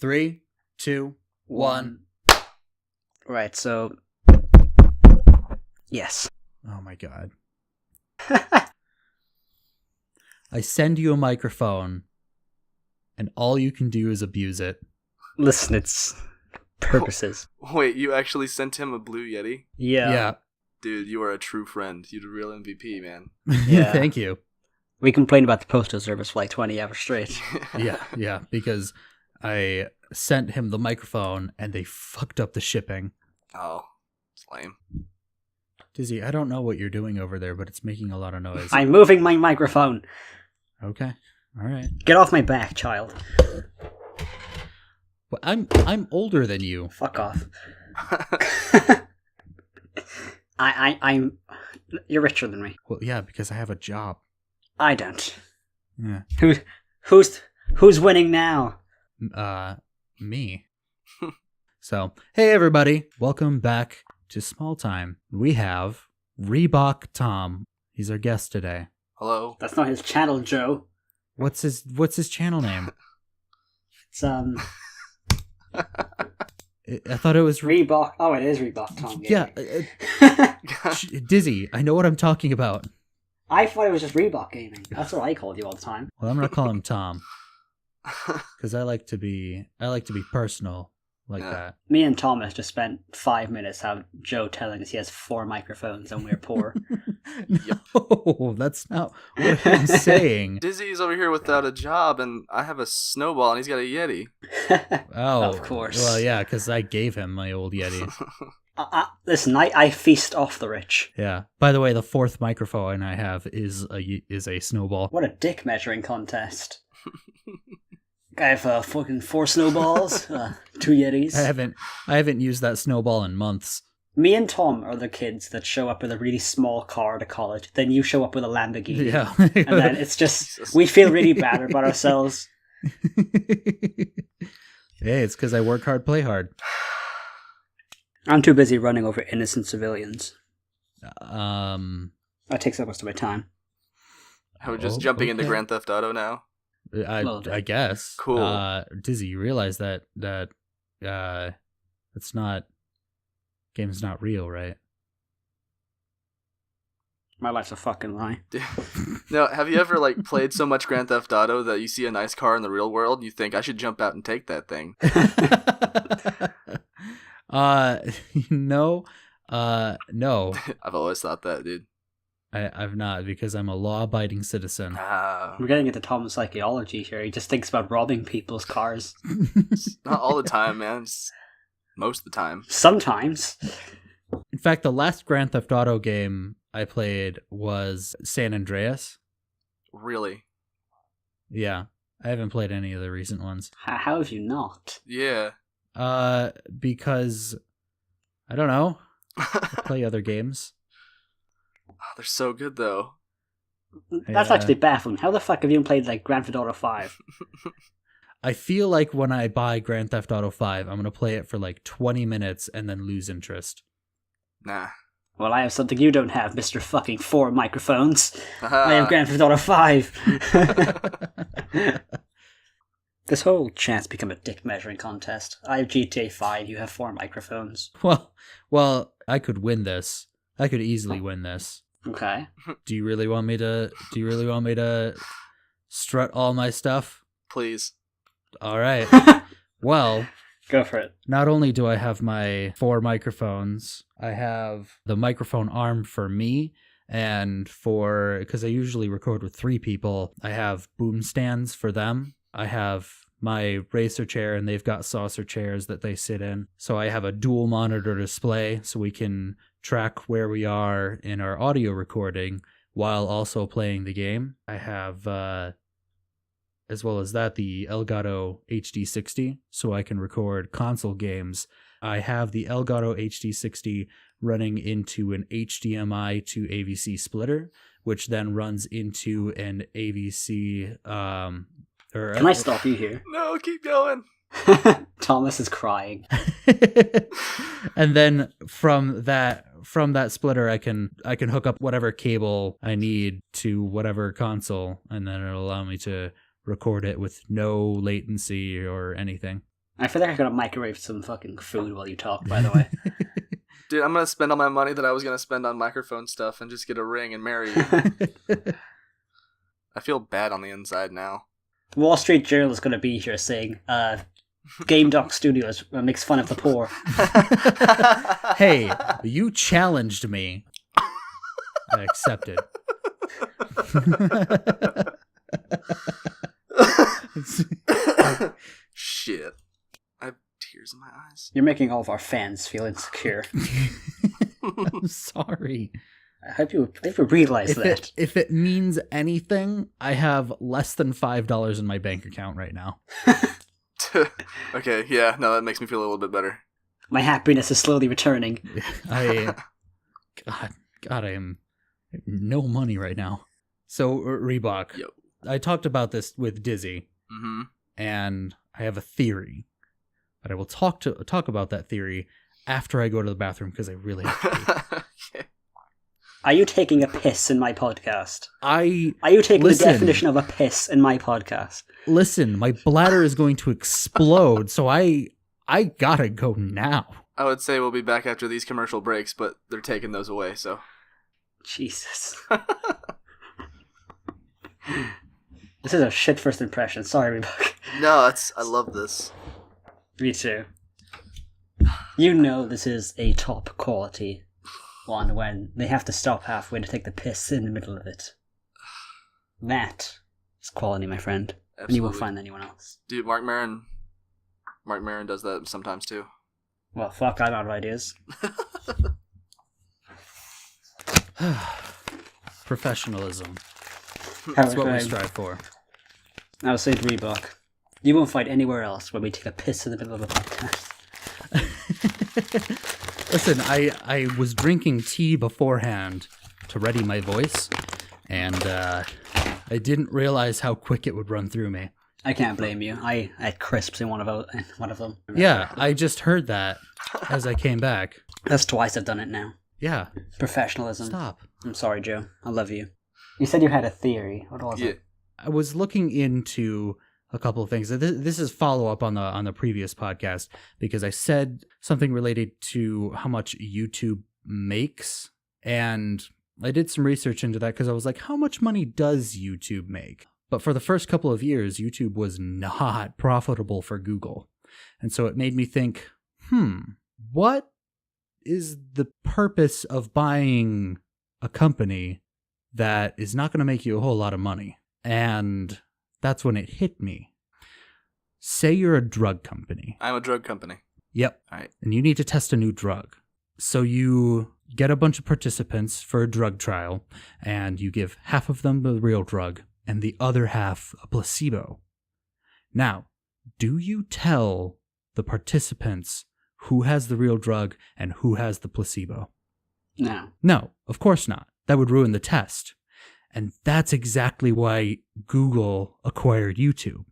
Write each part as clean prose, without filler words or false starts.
3, 2, 1. Right, so... Yes. Oh my god. I send you a microphone, and all you can do is abuse it. Listen, it's purposes. Wait, you actually sent him a blue Yeti? Yeah. Dude, you are a true friend. You're the real MVP, man. Yeah. Thank you. We complained about the postal service for like 20 hours straight. Yeah, because I sent him the microphone, and they fucked up the shipping. Oh, it's lame. Dizzy, I don't know what you're doing over there, but it's making a lot of noise. I'm moving my microphone. Okay, all right. Get off my back, child. Well, I'm older than you. Fuck off. I'm... You're richer than me. Well, yeah, because I have a job. I don't. Yeah. Who's winning now? Me. So, hey everybody, welcome back to Small Time. We have Reebok Thom. He's our guest today. Hello. That's not his channel, Joe. What's his channel name? It's I thought it was Reebok. Oh, it is Reebok Thom. Yeah, Dizzy. I know what I'm talking about. I thought it was just Reebok Gaming. That's what I called you all the time. Well, I'm gonna call him Thom because I like to be personal like that. Me and Thomas just spent 5 minutes having Joe telling us he has 4 microphones and we're poor. No, that's not what I'm saying. Dizzy's over here without a job, and I have a snowball, and he's got a Yeti. Oh, of course. Well, yeah, because I gave him my old Yeti. Listen, I feast off the rich. Yeah. By the way, the 4th microphone I have is a snowball. What a dick measuring contest. I have fucking 4 snowballs, 2 Yetis. I haven't used that snowball in months. Me and Tom are the kids that show up with a really small car to college. Then you show up with a Lamborghini. Yeah. And then it's just, we feel really bad about ourselves. Hey, it's because I work hard, play hard. I'm too busy running over innocent civilians. That takes up most of my time. We're just jumping into Grand Theft Auto now. I guess. Cool. Dizzy, you realize that it's not, game's not real, right? My life's a fucking lie. Now, have you ever played so much Grand Theft Auto that you see a nice car in the real world and you think I should jump out and take that thing? No. I've always thought that, dude. I've not, because I'm a law-abiding citizen. We're getting into Tom's psychology here. He just thinks about robbing people's cars. Not all the time, man. Just most of the time. Sometimes. In fact, the last Grand Theft Auto game I played was San Andreas. Really? Yeah. I haven't played any of the recent ones. How have you not? Yeah. Because, I don't know. I play other games. Oh, they're so good, though. That's actually baffling. How the fuck have you played Grand Theft Auto 5? I feel like when I buy Grand Theft Auto 5, I'm going to play it for 20 minutes and then lose interest. Nah. Well, I have something you don't have, Mr. fucking 4 microphones. I have Grand Theft Auto 5. This whole chance become a dick measuring contest. I have GTA 5, you have 4 microphones. Well, I could win this. I could easily win this. Okay. Do you really want me to strut all my stuff? Please. All right. Well, go for it. Not only do I have my 4 microphones, I have the microphone arm for me, and because I usually record with 3 people, I have boom stands for them. I have my racer chair, and they've got saucer chairs that they sit in. So I have a dual monitor display so we can track where we are in our audio recording while also playing the game. I have, as well as that, the Elgato HD60 so I can record console games. I have the Elgato HD60 running into an HDMI to AVC splitter, which then runs into an AVC... Can I stop you here? No, keep going. Thomas is crying. And then from that splitter, I can hook up whatever cable I need to whatever console, and then it'll allow me to record it with no latency or anything. I feel like I could have microwaved some fucking food while you talk, by the way. Dude, I'm gonna spend all my money that I was gonna spend on microphone stuff and just get a ring and marry you. I feel bad on the inside now. The Wall Street Journal is going to be here saying, Game Doc Studios makes fun of the poor. Hey, you challenged me. I accepted. Shit. I have tears in my eyes. You're making all of our fans feel insecure. I'm sorry. I hope you realize that. If it means anything, I have less than $5 in my bank account right now. Okay, yeah, no, that makes me feel a little bit better. My happiness is slowly returning. God, I have no money right now. So, Reebok, Yo. I talked about this with Dizzy, and I have a theory, but I will talk about that theory after I go to the bathroom because I really have to pee. Okay. Are you taking a piss in my podcast? Are you taking the Listen. definition of a piss in my podcast? Listen, my bladder is going to explode, so I gotta go now. I would say we'll be back after these commercial breaks, but they're taking those away, so. Jesus. This is a shit first impression. Sorry, Reebok. No, I love this. Me too. You know this is a top quality one when they have to stop halfway to take the piss in the middle of it. That is quality, my friend. Absolutely. And you won't find anyone else. Dude, Mark Maron does that sometimes too. Well, fuck, I'm out of ideas. Professionalism. How That's what we strive for. I was saying to Reebok, you won't find anywhere else where we take a piss in the middle of a podcast. Listen, I was drinking tea beforehand to ready my voice, and I didn't realize how quick it would run through me. I can't blame you. I had crisps in one of them. Yeah, I just heard that as I came back. That's twice I've done it now. Yeah. Professionalism. Stop. I'm sorry, Joe. I love you. You said you had a theory. What was it? I was looking into a couple of things. This is follow up on the previous podcast because I said something related to how much YouTube makes, and I did some research into that because I was like, how much money does YouTube make? But for the first couple of years, YouTube was not profitable for Google, and so it made me think, what is the purpose of buying a company that is not going to make you a whole lot of money? And that's when it hit me. Say you're a drug company. I'm a drug company. Yep. All right. And you need to test a new drug. So you get a bunch of participants for a drug trial, and you give half of them the real drug and the other half a placebo. Now, do you tell the participants who has the real drug and who has the placebo? No. No, of course not. That would ruin the test. And that's exactly why Google acquired YouTube,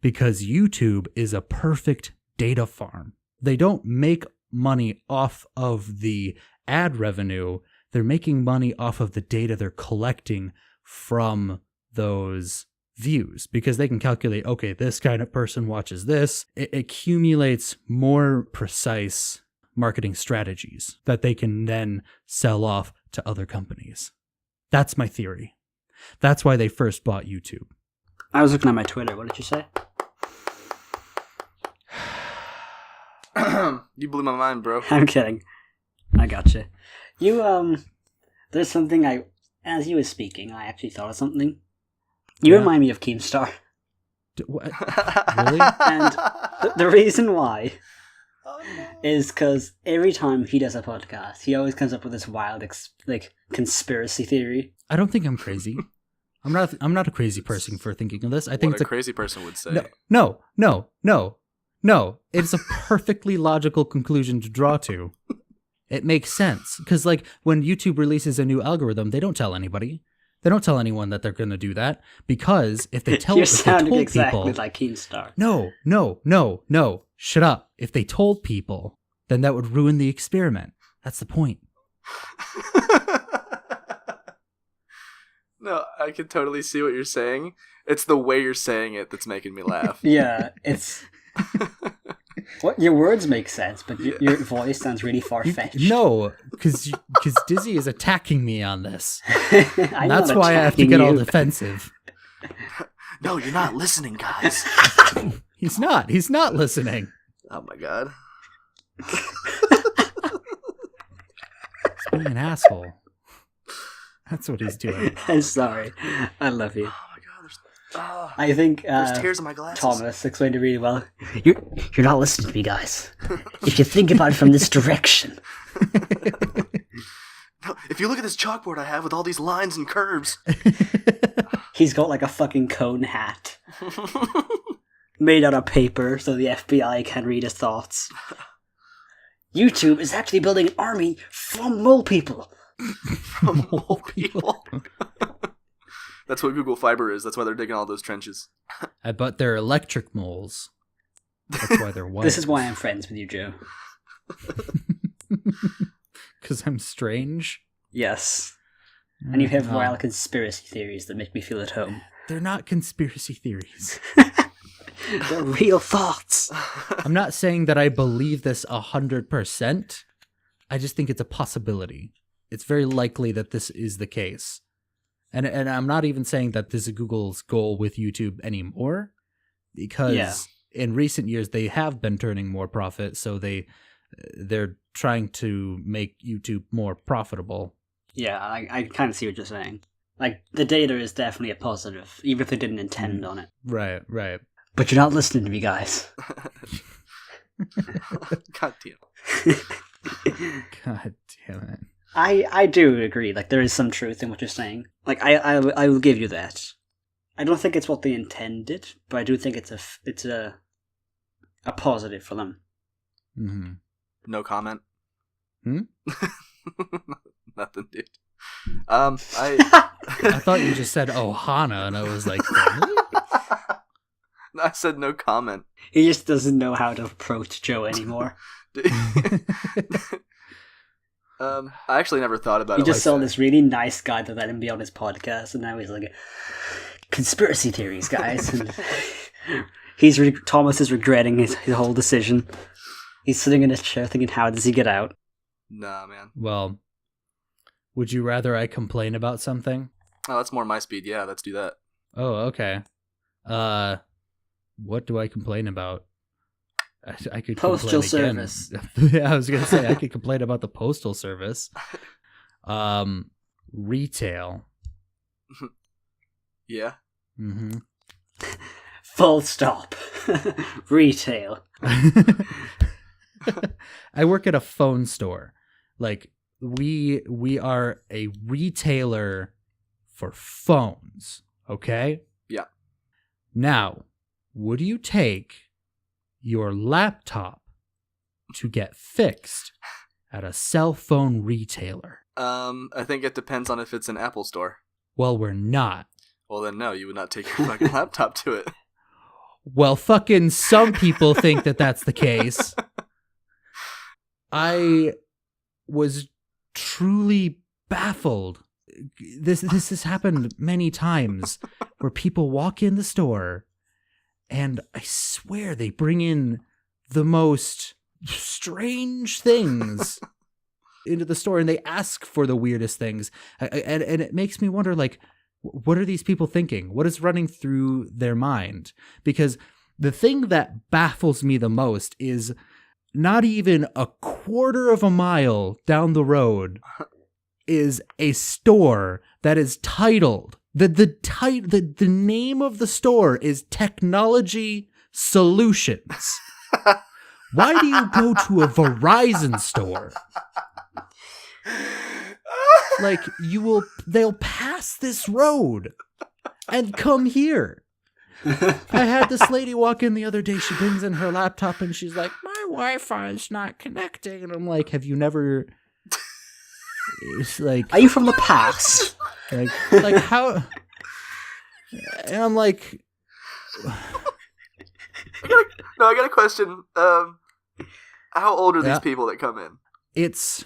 because YouTube is a perfect data farm. They don't make money off of the ad revenue. They're making money off of the data they're collecting from those views, because they can calculate, okay, this kind of person watches this. It accumulates more precise marketing strategies that they can then sell off to other companies. That's my theory. That's why they first bought YouTube. I was looking at my Twitter. What did you say? You blew my mind, bro. I'm kidding. I gotcha. You, there's something as you were speaking, I actually thought of something. You remind me of Keemstar. What? Really? And the reason why is because every time he does a podcast, he always comes up with this wild, conspiracy theory. I don't think I'm crazy. I'm not a crazy person for thinking of this. I think What it's a crazy person would say. No. It's a perfectly logical conclusion to draw to. It makes sense. Because, when YouTube releases a new algorithm, they don't tell anybody. They don't tell anyone that they're going to do that. Because if they You're if they sounding told exactly people... like Keemstar. No. Shut up. If they told people, then that would ruin the experiment. That's the point. No, I can totally see what you're saying. It's the way you're saying it that's making me laugh. Yeah, it's... What? Your words make sense, but your voice sounds really far-fetched. No, because Dizzy is attacking me on this. I'm That's not why I have to attacking get all you. defensive. No, you're not listening, guys. He's not listening. Oh my god. He's being an asshole. That's what he's doing. I'm sorry. I love you. Oh my god. I think There's tears in my glasses. Thomas explained it really well. You're not listening to me, guys. If you think about it from this direction. No, if you look at this chalkboard I have with all these lines and curves. He's got like a fucking cone hat. Made out of paper so the FBI can read his thoughts. YouTube is actually building an army from mole people. From mole people. That's what Google Fiber is. That's why they're digging all those trenches. I bet they're electric moles. That's why they're white. This is why I'm friends with you, Joe. Because I'm strange? Yes. And you have No. wild conspiracy theories that make me feel at home. They're not conspiracy theories. They're real thoughts. I'm not saying that I believe this 100%. I just think it's a possibility. It's very likely that this is the case. And I'm not even saying that this is Google's goal with YouTube anymore, because in recent years they have been turning more profit, so they're trying to make YouTube more profitable. Yeah, I kind of see what you're saying. Like, the data is definitely a positive, even if they didn't intend on it. Right. But you're not listening to me, guys. God damn. God damn it. I do agree. Like, there is some truth in what you're saying. Like, I will give you that. I don't think it's what they intended, but I do think it's a positive for them. Mm-hmm. No comment. Hmm? Nothing, dude. I thought you just said Ohana, and I was like, really? I said no comment. He just doesn't know how to approach Joe anymore. I actually never thought about He it. just like saw that. this really nice guy that let him be on his podcast, and now he's like, conspiracy theories, guys. And Thomas is regretting his whole decision. He's sitting in his chair thinking, how does he get out? Nah, man. Well, would you rather I complain about something? Oh, that's more my speed. Yeah, let's do that. Oh, okay. What do I complain about? I could Postal complain again. service. Yeah, I was gonna say I could complain about the postal service. Retail. Yeah. Mm-hmm. Full stop. Retail. I work at a phone store. Like we are a retailer for phones. Okay. Yeah. Now, would you take your laptop to get fixed at a cell phone retailer? I think it depends on if it's an Apple store. Well, we're not. Well, then no, you would not take your fucking laptop to it. Well, fucking some people think that that's the case. I was truly baffled. This has happened many times where people walk in the store and I swear they bring in the most strange things into the store and they ask for the weirdest things. And it makes me wonder, like, what are these people thinking? What is running through their mind? Because the thing that baffles me the most is not even a quarter of a mile down the road is a store that is titled, the name of the store is Technology Solutions. Why do you go to a Verizon store? Like, they'll pass this road and come here. I had this lady walk in the other day. She brings in her laptop and she's like, my Wi-Fi is not connecting. And I'm like, have you never... It's like... Are you from the past? Like how... And I'm like... I got a question. How old are these Yeah. people that come in? It's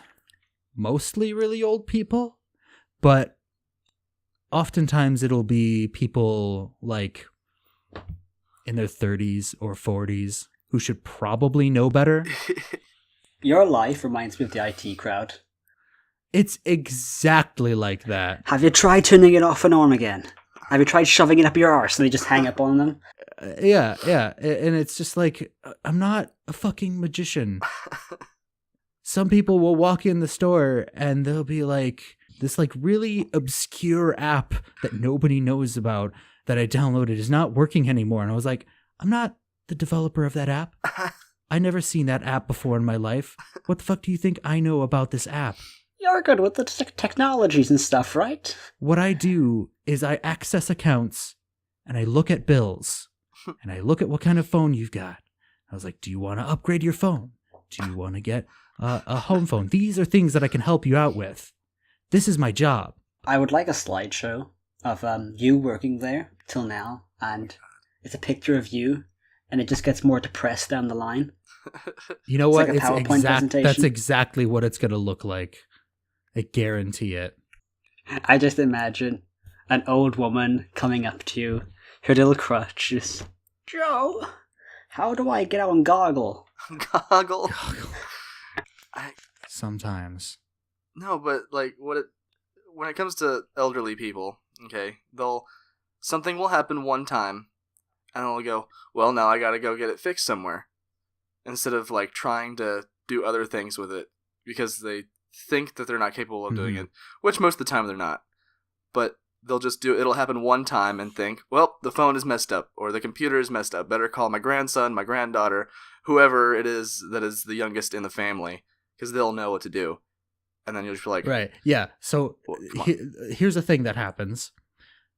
mostly really old people, but oftentimes it'll be people like in their 30s or 40s. who should probably know better. Your life reminds me of the IT crowd. It's exactly like that. Have you tried turning it off and on again? Have you tried shoving it up your arse and they just hang up on them? Yeah. And it's just like, I'm not a fucking magician. Some people will walk in the store and they'll be like, this like really obscure app that nobody knows about that I downloaded is not working anymore. And I was like, I'm not the developer of that app. I never seen that app before in my life. What the fuck do you think I know about this app? You're good with the technologies and stuff, right? What I do is I access accounts and I look at bills and I look at what kind of phone you've got. I was like, do you want to upgrade your phone? Do you want to get a home phone? These are things that I can help you out with. This is my job. I would like a slideshow of you working there till now, and it's a picture of you, and it just gets more depressed down the line. You know what? Like a PowerPoint presentation. That's exactly what it's going to look like. I guarantee it. I just imagine an old woman coming up to you, her little crutch, just, Joe, how do I get out and goggle? Goggle. Sometimes. No, but like when it comes to elderly people, okay, something will happen one time, and they'll go, well, now I gotta go get it fixed somewhere, instead of like trying to do other things with it because they think that they're not capable of doing it, which most of the time they're not. But they'll just it'll happen one time and think, well, the phone is messed up or the computer is messed up. Better call my grandson, my granddaughter, whoever it is that is the youngest in the family, because they'll know what to do. And then you'll just be like, right, yeah. So here's the thing that happens: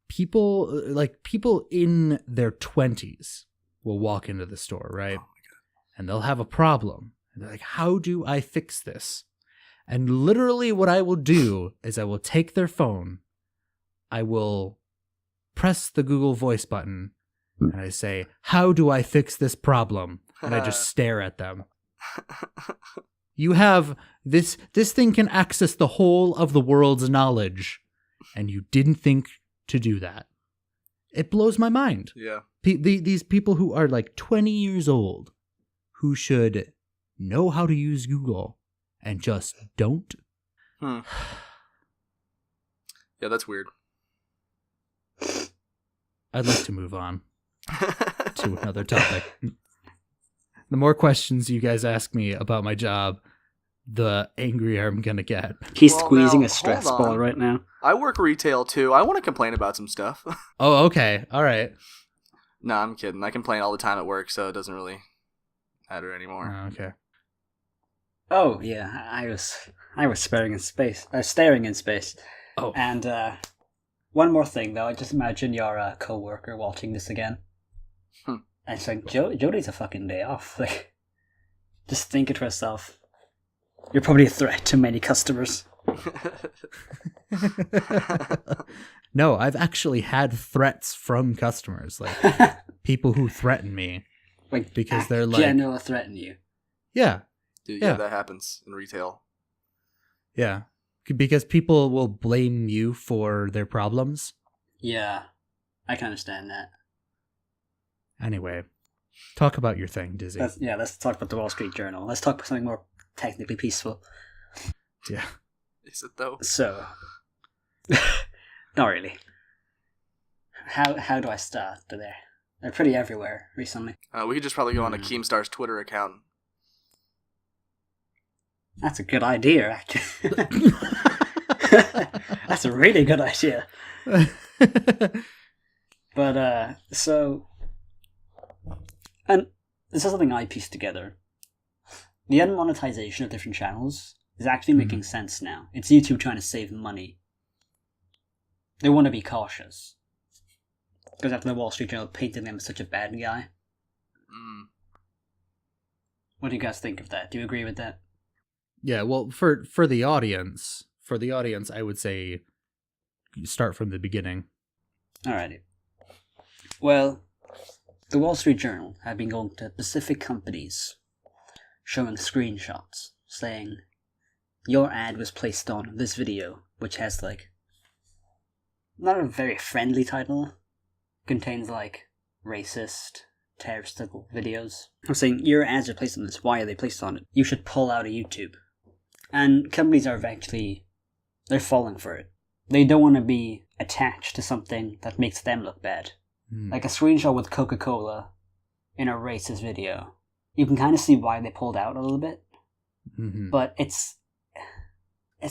people in their 20s will walk into the store, right? Oh my God. And they'll have a problem. And they're like, how do I fix this? And literally what I will do is I will take their phone, I will press the Google Voice button, and I say, how do I fix this problem? And I just stare at them. You have this thing can access the whole of the world's knowledge, and you didn't think to do that. It blows my mind. Yeah. These people who are like 20 years old, who should know how to use Google, and just don't. Yeah, that's weird. I'd like to move on to another topic. The more questions you guys ask me about my job, the angrier I'm going to get. He's squeezing a stress ball right now. I work retail too. I want to complain about some stuff. Oh, okay. All right. No, I'm kidding. I complain all the time at work, so it doesn't really matter anymore. Oh, okay. Oh, yeah. I was staring in space. Oh. And one more thing, though. I just imagine your co-worker watching this again. And it's like, Joe needs a fucking day off. Like, just thinking to herself, you're probably a threat to many customers. No, I've actually had threats from customers. Like, people who threaten me. Like, because they're like... generally threaten you. Yeah. Dude, yeah, that happens in retail. Yeah. Because people will blame you for their problems. Yeah. I can understand that. Anyway, talk about your thing, Dizzy. Let's talk about the Wall Street Journal. Let's talk about something more technically peaceful. Yeah. Is it though? So, not really. How do I start there? They're pretty everywhere recently. We could just probably go on to Keemstar's Twitter account. That's a good idea, actually. That's a really good idea. But, and this is something I pieced together. The unmonetization of different channels is actually making sense now. It's YouTube trying to save money. They want to be cautious. Because after the Wall Street Journal painted them as such a bad guy. What do you guys think of that? Do you agree with that? Yeah, well, for the audience, I would say start from the beginning. Alrighty. Well, the Wall Street Journal have been going to specific companies, showing screenshots, saying, your ad was placed on this video, which has, like, not a very friendly title, contains, like, racist, terroristical videos. I'm saying your ads are placed on this. Why are they placed on it? You should pull out of YouTube. And companies are actually, they're falling for it. They don't want to be attached to something that makes them look bad. Like a screenshot with Coca-Cola in a racist video. You can kind of see why they pulled out a little bit. Mm-hmm. But it's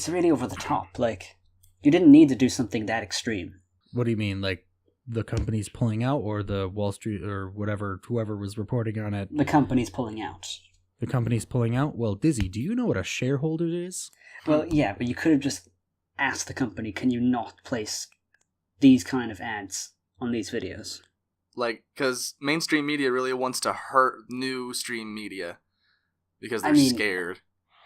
really over the top. Like, you didn't need to do something that extreme. What do you mean? Like the company's pulling out, or the Wall Street, or whatever, whoever was reporting on it? The company's pulling out. The company's pulling out? Well, Dizzy, do you know what a shareholder is? Well, yeah, but you could have just asked the company, can you not place these kind of ads on these videos? Like, because mainstream media really wants to hurt new stream media because they're scared.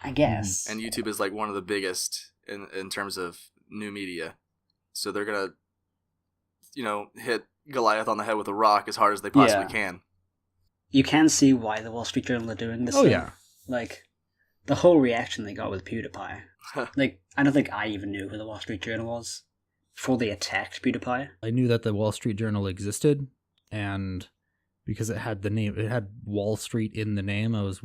I guess. And YouTube is like one of the biggest in terms of new media. So they're going to, hit Goliath on the head with a rock as hard as they possibly can. You can see why the Wall Street Journal are doing this. Oh, thing. yeah. Like, the whole reaction they got with PewDiePie. Like, I don't think I even knew who the Wall Street Journal was before they attacked PewDiePie. I knew that the Wall Street Journal existed, and because it had the name, it had Wall Street in the name, I was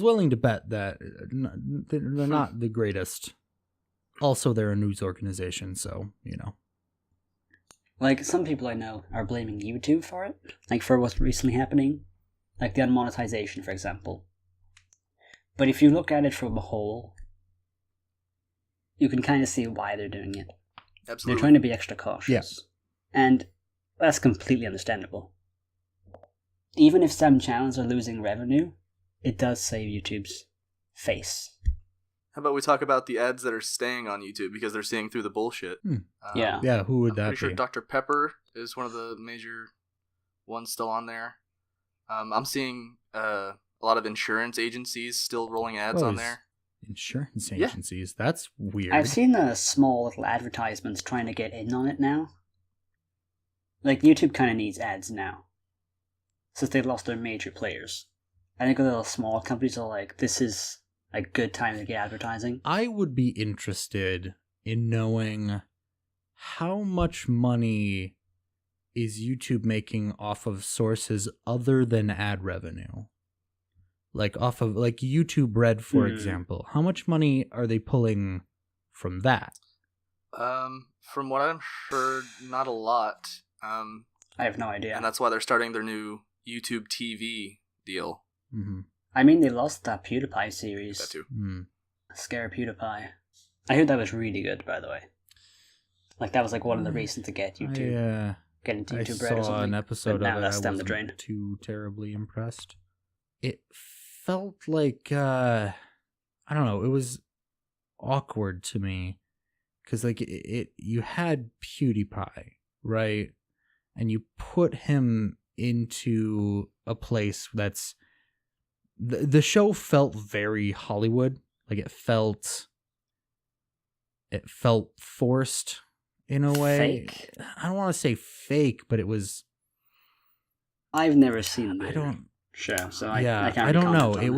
willing to bet that they're not the greatest. Also, they're a news organization, so, Like, some people I know are blaming YouTube for it. Like, for what's recently happening. Like, the unmonetization, for example. But if you look at it from a whole, you can kind of see why they're doing it. Absolutely. They're trying to be extra cautious. Yes. And that's completely understandable. Even if some channels are losing revenue, it does save YouTube's face. How about we talk about the ads that are staying on YouTube because they're seeing through the bullshit? Yeah. Yeah, who would I'm that pretty sure be? Dr. Pepper is one of the major ones still on there. I'm seeing a lot of insurance agencies still rolling ads on there. Insurance agencies? Yeah. That's weird. I've seen the small little advertisements trying to get in on it now. Like, YouTube kind of needs ads now. Since they've lost their major players. I think the little small companies are like, this is a good time to get advertising. I would be interested in knowing how much money is YouTube making off of sources other than ad revenue. Like off of like YouTube Red, for example. How much money are they pulling from that? From what I've heard, not a lot. I have no idea. And that's why they're starting their new YouTube TV deal. Mm-hmm. I mean, they lost that PewDiePie series. That too. Scare PewDiePie. I heard that was really good, by the way. Like, that was like one of the reasons to get YouTube. Get into YouTube Red or something. I saw an episode but now of it. that's I down the wasn't drain. too terribly impressed. It felt like I don't know. It was awkward to me because like you had PewDiePie, right, and you put him into a place that's the show felt very Hollywood. Like it felt forced in a way. Fake? I don't want to say fake, but it was. I've never seen the I don't. show, so I can't really don't know. comment on It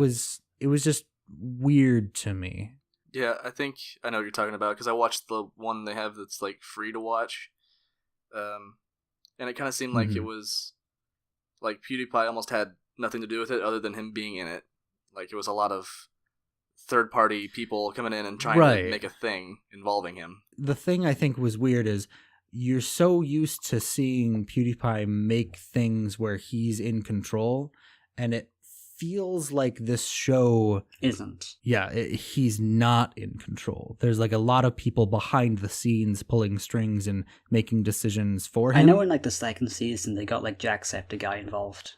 was just weird to me. Yeah, I think I know what you're talking about because I watched the one they have that's like free to watch, and it kind of seemed like it was like PewDiePie almost had nothing to do with it other than him being in it. Like it was a lot of third-party people coming in and trying to make a thing involving him. The thing I think was weird is you're so used to seeing PewDiePie make things where he's in control, and it feels like this show isn't. Yeah, he's not in control. There's like a lot of people behind the scenes pulling strings and making decisions for him. I know in like the second season they got like Jacksepticeye involved.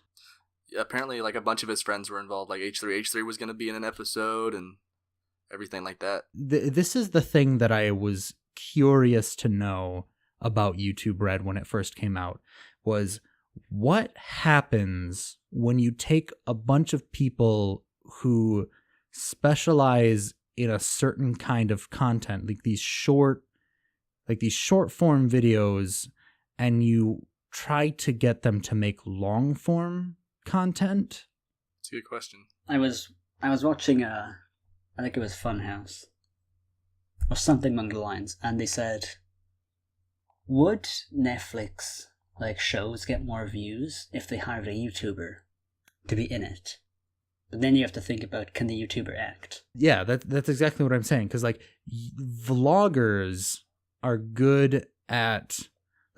Yeah, apparently like a bunch of his friends were involved. Like H3 was going to be in an episode and everything like that. This is the thing that I was curious to know about YouTube Red when it first came out was what happens when you take a bunch of people who specialize in a certain kind of content, like these short form videos, and you try to get them to make long form content? It's a good question. I was watching I think it was Funhouse or something along the lines, and they said, would Netflix like shows get more views if they hired a YouTuber to be in it. But then you have to think about, can the YouTuber act? Yeah, that's exactly what I'm saying. Because like vloggers are good at,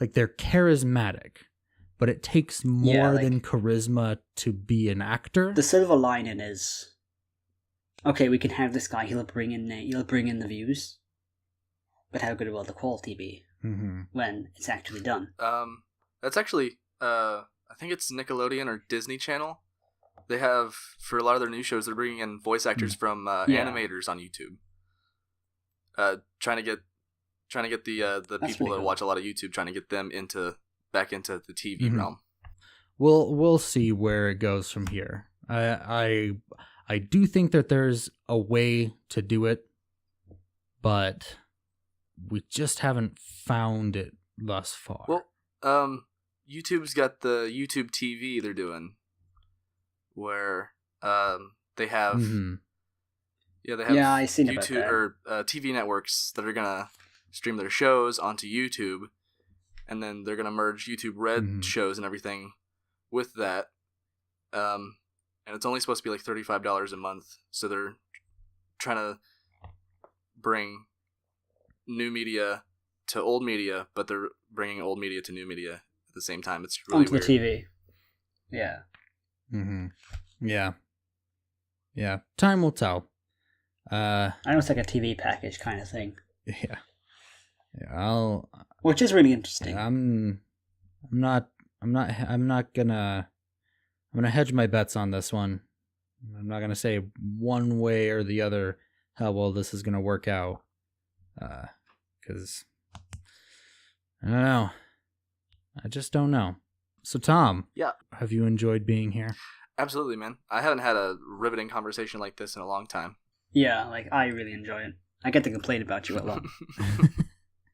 like, they're charismatic, but it takes more than charisma to be an actor. The silver lining is, okay, we can have this guy. He'll bring in the views, but how good will the quality be when it's actually done? That's actually I think it's Nickelodeon or Disney Channel. They have, for a lot of their new shows, they're bringing in voice actors from animators on YouTube. Trying to get the people that watch a lot of YouTube, trying to get them back into the TV realm. We'll see where it goes from here. I do think that there's a way to do it, but we just haven't found it thus far. Well, YouTube's got the YouTube TV they're doing, where they have I seen YouTube about that. or TV networks that are gonna stream their shows onto YouTube, and then they're gonna merge YouTube Red shows and everything with that. And it's only supposed to be like $35 a month, so they're trying to bring new media to old media, but they're bringing old media to new media at the same time. It's really onto weird. the TV. Yeah. Yeah. Time will tell. I know it's like a TV package kind of thing. Yeah. Which is really interesting. I'm gonna hedge my bets on this one. I'm not gonna say one way or the other how well this is gonna work out. Because I don't know. I just don't know. So Thom, yeah, have you enjoyed being here? Absolutely, man. I haven't had a riveting conversation like this in a long time. Yeah, like, I really enjoy it. I get to complain about you a lot.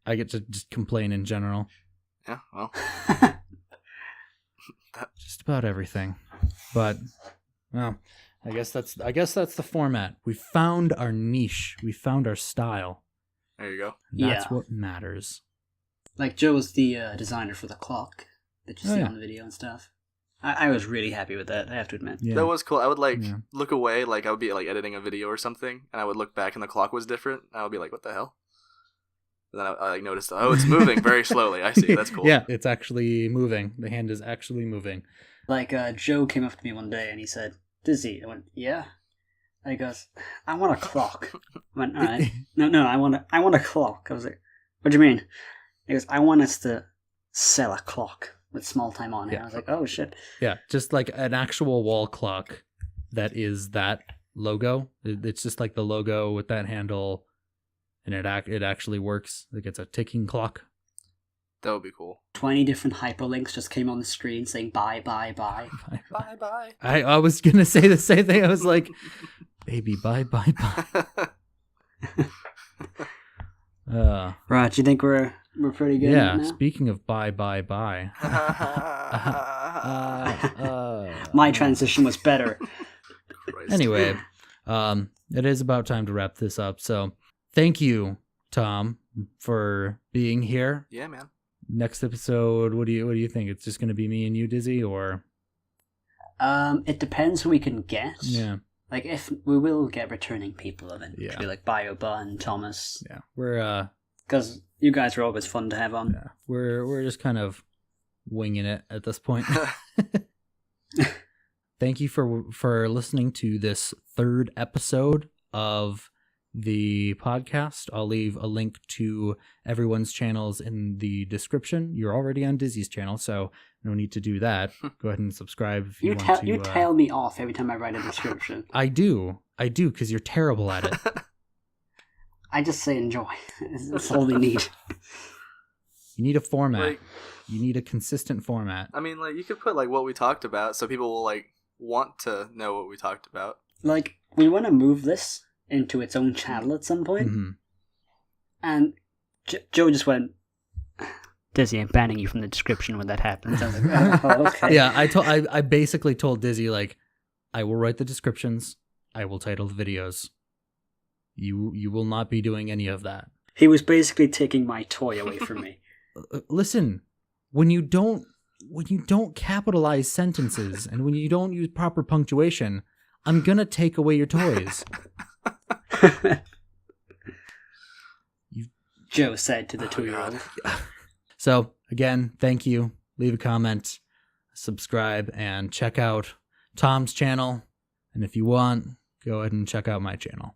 I get to just complain in general. Yeah, well. Just about everything. But, well, I guess that's the format. We found our niche. We found our style. There you go. That's what matters. Like, Joe was the designer for the clock that you see on the video and stuff. I was really happy with that, I have to admit. Yeah. That was cool. I would look away, like I would be like editing a video or something, and I would look back and the clock was different, and I would be like, what the hell? And then I like noticed, oh, it's moving very slowly. I see, that's cool. Yeah, it's actually moving. The hand is actually moving. Like, Joe came up to me one day and he said, Dizzy. I went, yeah. And he goes, I want a clock. I went, all right. No, I want a clock. I was like, what do you mean? He goes, I want us to sell a clock with small time on it. Yeah. I was like, oh shit. Yeah, just like an actual wall clock that is that logo. It's just like the logo with that handle, and it actually works. Like it's a ticking clock. That would be cool. 20 different hyperlinks just came on the screen saying bye, bye, bye. Bye, bye. I was going to say the same thing. I was like, baby, bye, bye, bye. Right, do you think we're pretty good? Yeah, now? Speaking of bye, bye, bye. My transition was better. Anyway, it is about time to wrap this up. So thank you, Thom, for being here. Yeah, man. Next episode, what do you think? It's just going to be me and you, Dizzy, or? It depends who we can get. Yeah. Like, if we will get returning people, then it could be like Bioba and Thomas. Yeah, we're because you guys are always fun to have on. Yeah, we're just kind of winging it at this point. Thank you for listening to this third episode of the podcast. I'll leave a link to everyone's channels in the description. You're already on Dizzy's channel, so no need to do that. Go ahead and subscribe if you want to. You tell me off every time I write a description. I do, because you're terrible at it. I just say enjoy. That's all we need. You need a format. You need a consistent format. I mean, like, you could put like what we talked about, so people will like want to know what we talked about. Like, we want to move this into its own channel at some point. Mm-hmm. And Joe just went, Dizzy, I'm banning you from the description when that happens. I was like, oh, okay. Yeah, I basically told Dizzy, like, I will write the descriptions, I will title the videos. You will not be doing any of that. He was basically taking my toy away from me. Listen, when you don't when you don't capitalize sentences and when you don't use proper punctuation, I'm gonna take away your toys. Joe said to the 2-year-old. So, again, thank you. Leave a comment, subscribe, and check out Tom's channel. And if you want, go ahead and check out my channel.